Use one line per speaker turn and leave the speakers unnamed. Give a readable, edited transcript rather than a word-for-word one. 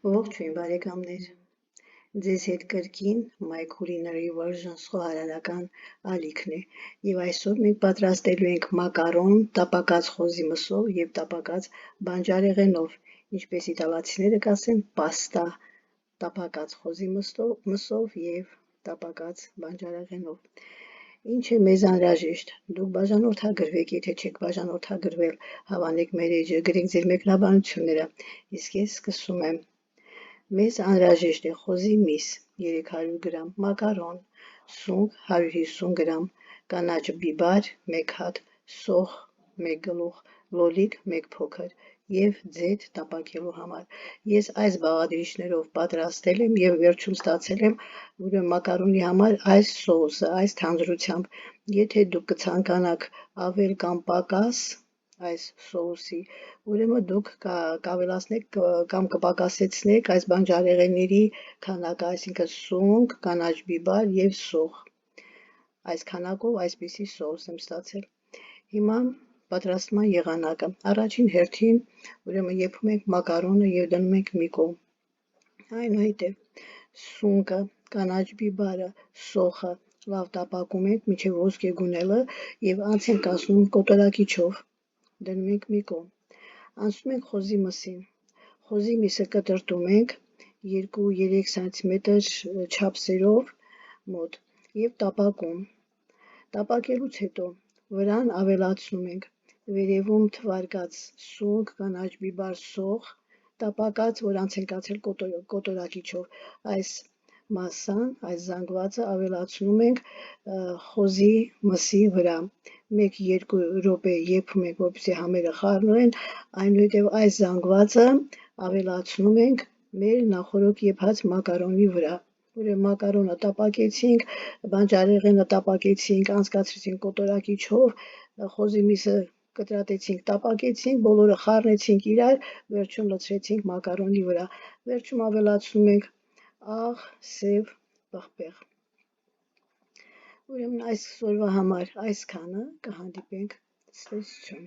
Ողջույն բարեկամներ, ձեզ հետ կրկին My Culinary Versions խոհարարական ալիքն է և այսօր մենք պատրաստելու ենք մակարոն տապակած խոզի մսով և տապակած բանջարեղենով, ինչպես իտալացիները կասեն պաստա տապակած խոզի մսով և տապակած բանջարեղենով։ Ինչ է մեզ անհրաժեշտ, դուք բաժանորդագրվեք, եթե չեք բաժանորդագրվել, հավանեք մեր էջը, գրեք ձեր մեկնաբանությունները, իսկ ես սկսում եմ։ Մեզ անհրաժեշտ է խոզի միս 300 գրամ, մակարոն, սունկ 150 գրամ, կանաչ բիբար 1 հատ, սոխ 1 գլուխ, լոլիկ 1 փոքր և ձեթ տապակելու համար։ Ես այս բաղադրիչներով պատրաստել եմ և վերջում ստացել եմ ուրեմն մակարոնի համար այս սոուսը, այս թանձրությամբ։ Եթե դուք կցանկանաք ավել կամ պակաս այս սոուսի, ուրեմն դուք կավելացնեք կամ կպակասեցնեք այս բանջարեղենների քանակը, այսինքն սունկ, կանաչ բիբար և սոխ։ Այս քանակով այսպիսի սոուս եմ ստացել։ Հիմա պատրաստման եղանակը։ Առաջին հերթին ուրեմն եփում ենք մակարոնը և դնում ենք մի կողմ։ Այնուհետև սունկը, կանաչ բիբարը, սոխը լավ տապակում ենք մինչև ոսկե գունելը և անց ենք անցնում կոտորակիչով, դնում ենք մի կողմ։ Անցնում ենք խոզի մսին։ Խոզի միսը կտրտում ենք 2-3 սանտիմետր չափսերով մոտ և տապակում։ Տապակելուց հետո վրան ավելացնում ենք վերևում թվարկած սունկ, կանաչ բիբար, սոխ, տապակած, որ անց ենք անցել կոտորակիչով։ Այս մասսան, այս զանգվածը ավելացնում ենք խոզի մսի վրա։ 1-2 րոպե եփում ենք, որպեսզի համերը խառնվեն, այնուհետև այս զանգվածը ավելացնում ենք մեր նախօրոք եփած մակարոնի վրա։ Ուրեմն մակարոնը տապակեցինք, բանջարեղենը տապակեցինք, անցկացրեցինք կոտորակիչով, խոզի միսը կտրատեցինք, տապակեցինք, բոլորը խառնեցինք իրար, վերջում լցրեցինք մակարոնի վրա։ Վերջում ավելացնում ենք աղ, սև պղպեղ։ Ուրեմն այսօրվա համար այսքանը, կհանդիպենք, ցտեսություն։